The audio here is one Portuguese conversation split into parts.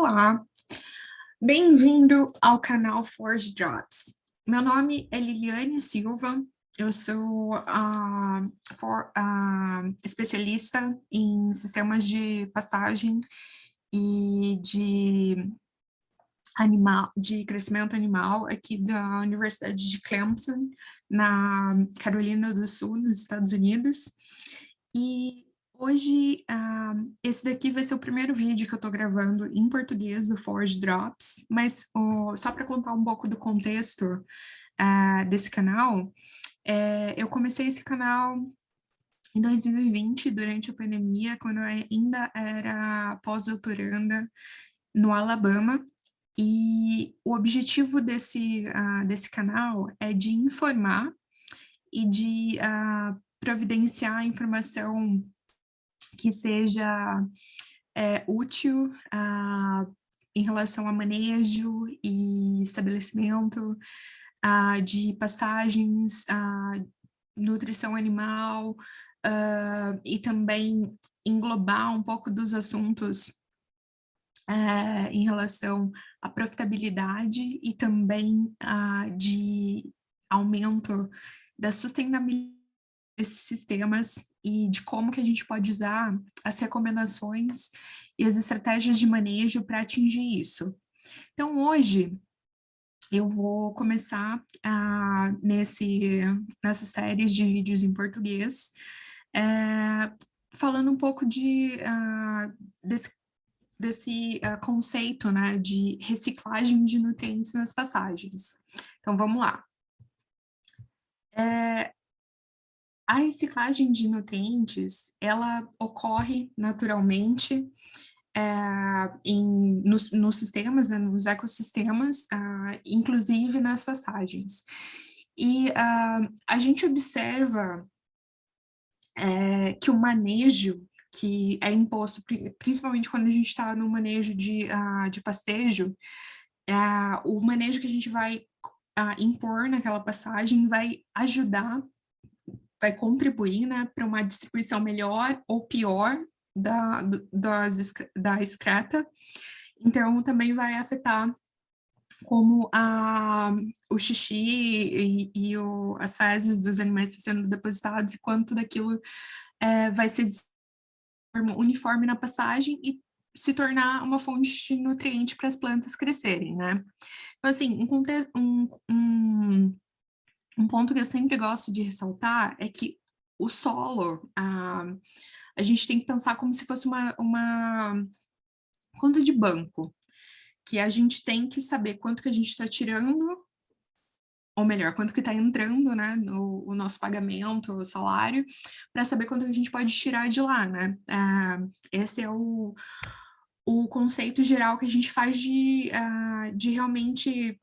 Olá, bem-vindo ao canal Forge Drops. Meu nome é Liliane Silva, eu sou especialista em sistemas de pastagem e de crescimento animal aqui da Universidade de Clemson, na Carolina do Sul, nos Estados Unidos. E hoje, esse daqui vai ser o primeiro vídeo que eu estou gravando em português do Forge Drops, mas só para contar um pouco do contexto desse canal, eu comecei esse canal em 2020, durante a pandemia, quando eu ainda era pós-doutoranda no Alabama, e o objetivo desse canal é de informar e de providenciar informação que seja útil em relação a manejo e estabelecimento de pastagens, nutrição animal, e também englobar um pouco dos assuntos em relação à profitabilidade e também de aumento da sustentabilidade desses sistemas e de como que a gente pode usar as recomendações e as estratégias de manejo para atingir isso. Então, hoje, eu vou começar nessa série de vídeos em português, falando um pouco desse conceito, né, de reciclagem de nutrientes nas pastagens. Então, vamos lá. A reciclagem de nutrientes, ela ocorre naturalmente nos sistemas, né, nos ecossistemas, inclusive nas pastagens. E a gente observa que o manejo que é imposto, principalmente quando a gente está no manejo de pastejo, o manejo que a gente vai impor naquela pastagem vai ajudar, vai contribuir, né, para uma distribuição melhor ou pior da excreta. Então, também vai afetar como o xixi e as fezes dos animais estão sendo depositados e quanto daquilo vai ser de forma uniforme na pastagem e se tornar uma fonte de nutriente para as plantas crescerem, né? Então, assim, um ponto que eu sempre gosto de ressaltar é que o solo, a gente tem que pensar como se fosse uma conta de banco, que a gente tem que saber quanto que a gente está tirando, ou melhor, quanto que está entrando, né, o nosso pagamento, o salário, para saber quanto que a gente pode tirar de lá, né? Esse é o conceito geral que a gente faz de realmente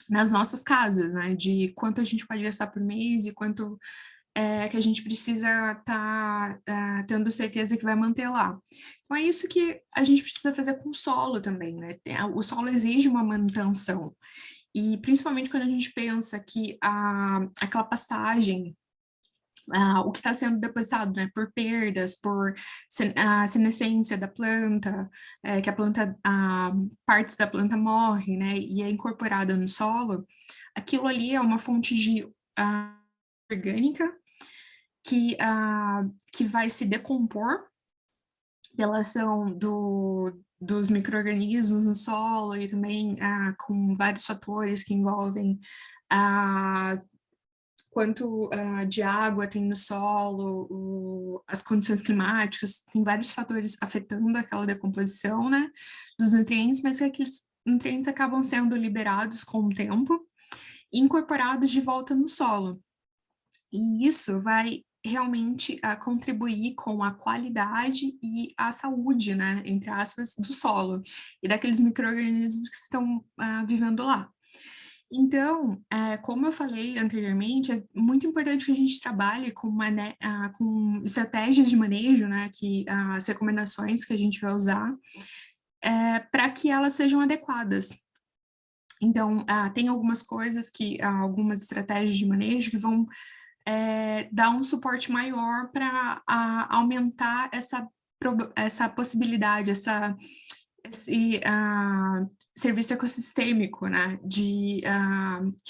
nas nossas casas, né? De quanto a gente pode gastar por mês e quanto que a gente precisa estar tendo certeza que vai manter lá. Então, é isso que a gente precisa fazer com o solo também, né? O solo exige uma manutenção. E principalmente quando a gente pensa que aquela pastagem, o que está sendo depositado, né, por perdas, por senescência da planta, que a planta, partes da planta morrem, né, e é incorporada no solo, aquilo ali é uma fonte de orgânica que vai se decompor pela ação dos micro-organismos no solo e também com vários fatores que envolvem quanto de água tem no solo, as condições climáticas, tem vários fatores afetando aquela decomposição, né, dos nutrientes, mas que aqueles nutrientes acabam sendo liberados com o tempo e incorporados de volta no solo. E isso vai realmente contribuir com a qualidade e a saúde, né, entre aspas, do solo e daqueles micro-organismos que estão vivendo lá. Então, como eu falei anteriormente, é muito importante que a gente trabalhe com estratégias de manejo, né, que as recomendações que a gente vai usar, para que elas sejam adequadas. Então, tem algumas coisas algumas estratégias de manejo que vão dar um suporte maior para aumentar essa possibilidade, esse serviço ecossistêmico, né, que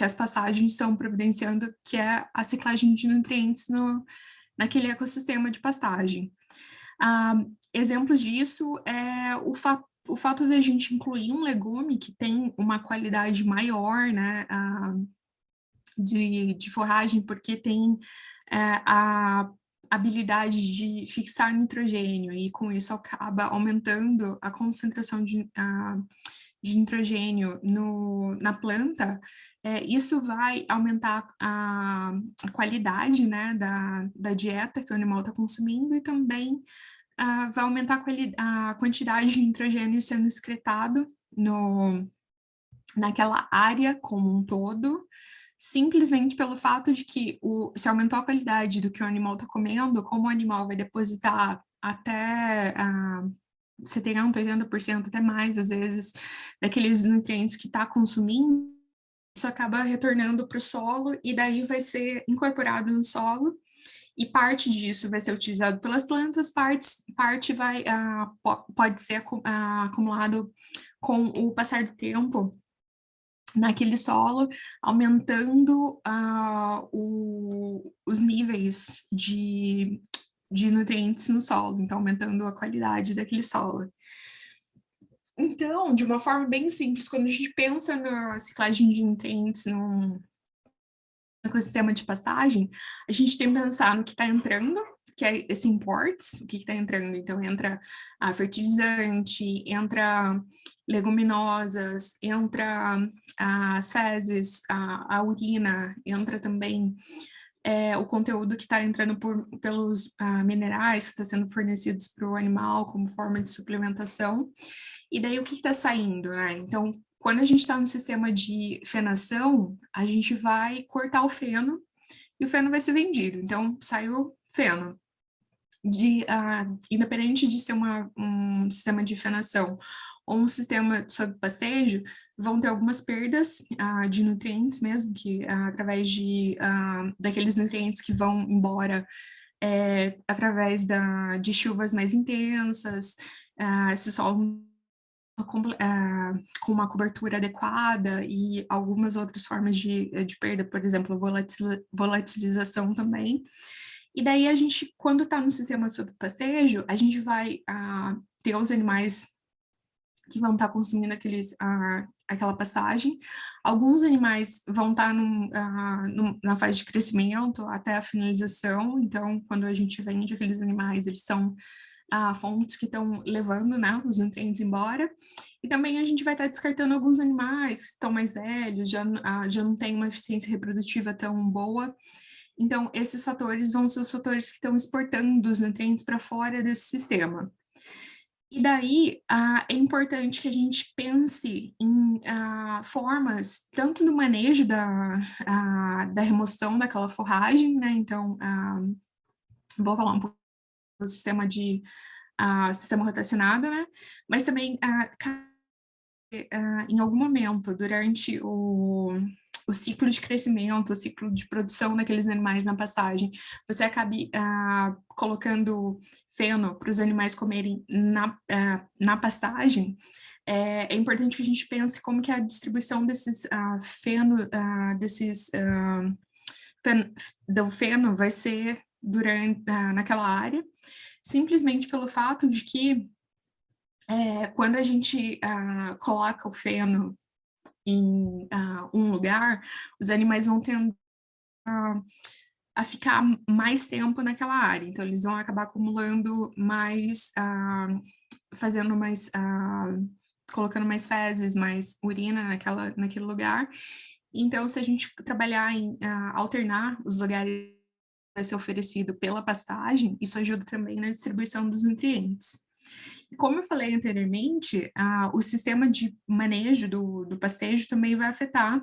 as pastagens estão providenciando, que é a ciclagem de nutrientes naquele ecossistema de pastagem. Exemplo disso é o fato de a gente incluir um legume que tem uma qualidade maior, né, de forragem, porque tem a habilidade de fixar nitrogênio, e com isso acaba aumentando a concentração de nitrogênio na planta. Isso vai aumentar a qualidade, né, da dieta que o animal está consumindo, e também vai aumentar a quantidade de nitrogênio sendo excretado naquela área como um todo, simplesmente pelo fato de que se aumentou a qualidade do que o animal está comendo, como o animal vai depositar até 70%, 80%, até mais, às vezes, daqueles nutrientes que está consumindo, isso acaba retornando para o solo, e daí vai ser incorporado no solo, e parte disso vai ser utilizado pelas plantas, parte pode ser acumulado com o passar do tempo naquele solo, aumentando os níveis de nutrientes no solo, então aumentando a qualidade daquele solo. Então, de uma forma bem simples, quando a gente pensa na ciclagem de nutrientes num ecossistema de pastagem, a gente tem que pensar no que está entrando, que é esse imports, o que está entrando. Então, entra fertilizante, entra leguminosas, entra as fezes, a urina, entra também o conteúdo que está entrando pelos minerais que está sendo fornecidos para o animal como forma de suplementação. E daí o que está saindo, né? Então, quando a gente está no sistema de fenação, a gente vai cortar o feno e o feno vai ser vendido. Então, saiu feno. Independente de ser um sistema de fenação ou um sistema sob pastejo, vão ter algumas perdas de nutrientes mesmo, que através daqueles nutrientes que vão embora através de chuvas mais intensas, esse solo com uma cobertura adequada e algumas outras formas de perda, por exemplo, volatilização também. E daí a gente, quando está no sistema sob pastejo, a gente vai ter os animais que vão estar consumindo aquela pastagem. Alguns animais vão estar na fase de crescimento até a finalização, então quando a gente vende aqueles animais, eles são fontes que estão levando, né, os nutrientes embora. E também a gente vai estar descartando alguns animais que estão mais velhos, já não tem uma eficiência reprodutiva tão boa. Então, esses fatores vão ser os fatores que estão exportando os nutrientes para fora desse sistema. E daí, é importante que a gente pense em formas, tanto no manejo da remoção daquela forragem, né? Então, vou falar um pouco do sistema rotacionado, né? Mas também, em algum momento, durante o ciclo de crescimento, o ciclo de produção daqueles animais na pastagem, você acabe colocando feno para os animais comerem na pastagem, é importante que a gente pense como que é a distribuição desses do feno vai ser naquela área, simplesmente pelo fato de que quando a gente coloca o feno em um lugar, os animais vão tender a ficar mais tempo naquela área. Então, eles vão acabar acumulando mais, fazendo mais, colocando mais fezes, mais urina naquele lugar. Então, se a gente trabalhar em alternar os lugares que vai ser oferecido pela pastagem, isso ajuda também na distribuição dos nutrientes. Como eu falei anteriormente, o sistema de manejo do pastejo também vai afetar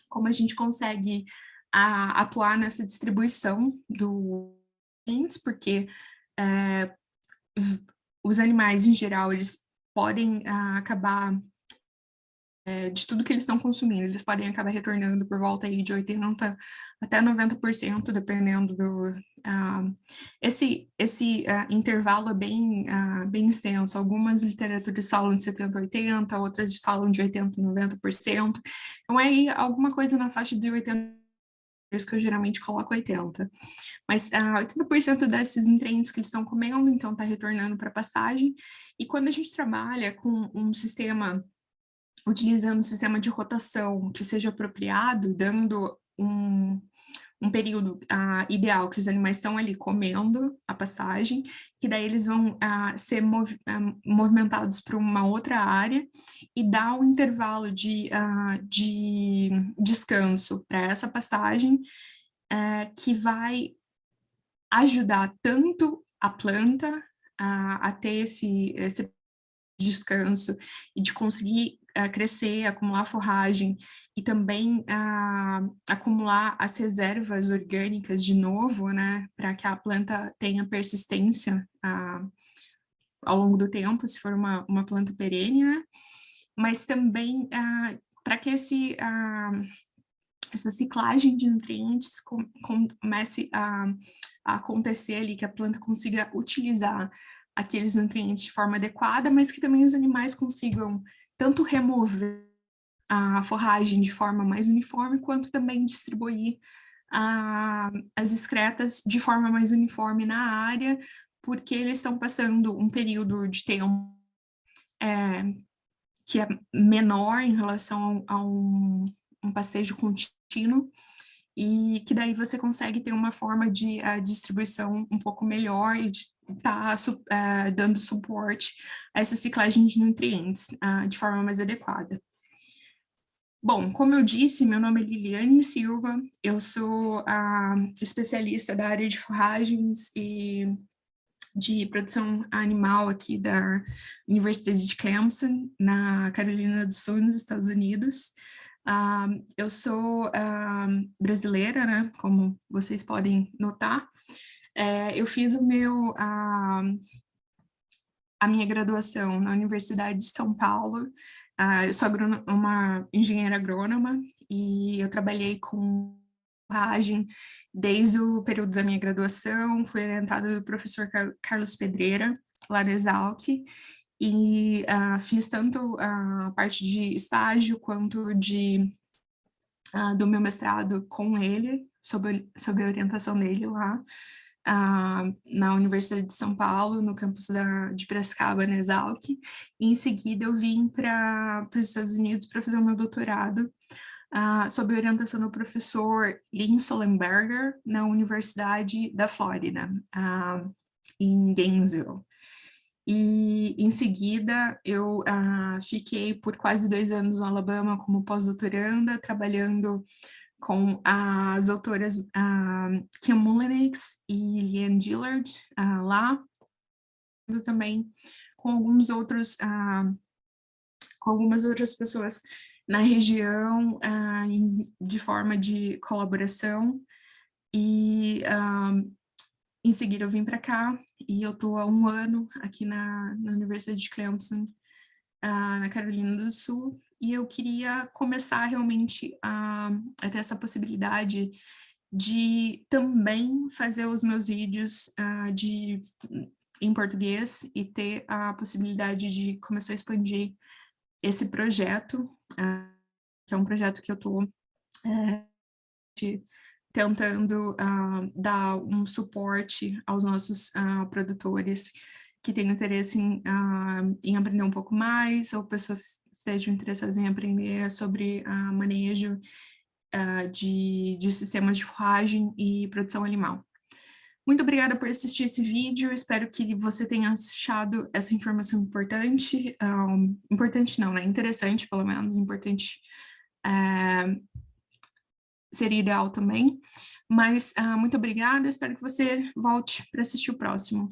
como a gente consegue atuar nessa distribuição dos nutrientes, porque os animais, em geral, eles podem acabar de tudo que eles estão consumindo. Eles podem acabar retornando por volta aí de 80% até 90%, dependendo do... esse intervalo é bem extenso. Algumas literaturas falam de 70% a 80%, outras falam de 80% a 90%. Então, é aí alguma coisa na faixa de 80%, por isso que eu geralmente coloco 80%. Mas 80% desses nutrientes que eles estão comendo, então, está retornando para a pastagem. E quando a gente trabalha com um sistema, utilizando um sistema de rotação que seja apropriado, dando um período ideal que os animais estão ali comendo a pastagem, que daí eles vão ser movimentados para uma outra área e dar um intervalo de descanso para essa pastagem, que vai ajudar tanto a planta a ter esse descanso e de conseguir crescer, acumular forragem e também acumular as reservas orgânicas de novo, né, para que a planta tenha persistência ao longo do tempo, se for uma planta perene, né, mas também para que essa ciclagem de nutrientes comece a acontecer ali, que a planta consiga utilizar aqueles nutrientes de forma adequada, mas que também os animais consigam tanto remover a forragem de forma mais uniforme, quanto também distribuir as excretas de forma mais uniforme na área, porque eles estão passando um período de tempo que é menor em relação a um pastejo contínuo, e que daí você consegue ter uma forma de distribuição um pouco melhor e de estar dando suporte a essa ciclagem de nutrientes de forma mais adequada. Bom, como eu disse, meu nome é Liliane Silva, eu sou especialista da área de forragens e de produção animal aqui da Universidade de Clemson, na Carolina do Sul, nos Estados Unidos. Eu sou brasileira, né, como vocês podem notar. Eu fiz a minha graduação na Universidade de São Paulo. Eu sou uma engenheira agrônoma e eu trabalhei com forragem desde o período da minha graduação, fui orientada do professor Carlos Pedreira, lá no Exalc, e fiz tanto a parte de estágio quanto do meu mestrado com ele, sob a orientação dele lá, na Universidade de São Paulo, no campus de Piracicaba, na Exalc, e em seguida eu vim para os Estados Unidos para fazer o meu doutorado, sob a orientação do professor Lynn Sullenberger, na Universidade da Flórida, em Gainesville. E, em seguida, eu fiquei por quase 2 anos no Alabama como pós-doutoranda, trabalhando com as autoras Kim Mullenix e Leanne Dillard lá, também com algumas outras pessoas na região, de forma de colaboração, e em seguida eu vim para cá, e eu estou há 1 ano aqui na Universidade de Clemson, na Carolina do Sul, e eu queria começar realmente a ter essa possibilidade de também fazer os meus vídeos em português e ter a possibilidade de começar a expandir esse projeto, que é um projeto que eu estou tentando dar um suporte aos nossos produtores que têm interesse em aprender um pouco mais, ou pessoas que estejam interessadas em aprender sobre manejo de sistemas de forragem e produção animal. Muito obrigada por assistir esse vídeo, espero que você tenha achado essa informação importante, importante não, né, interessante pelo menos, importante seria ideal também, mas muito obrigada, espero que você volte para assistir o próximo.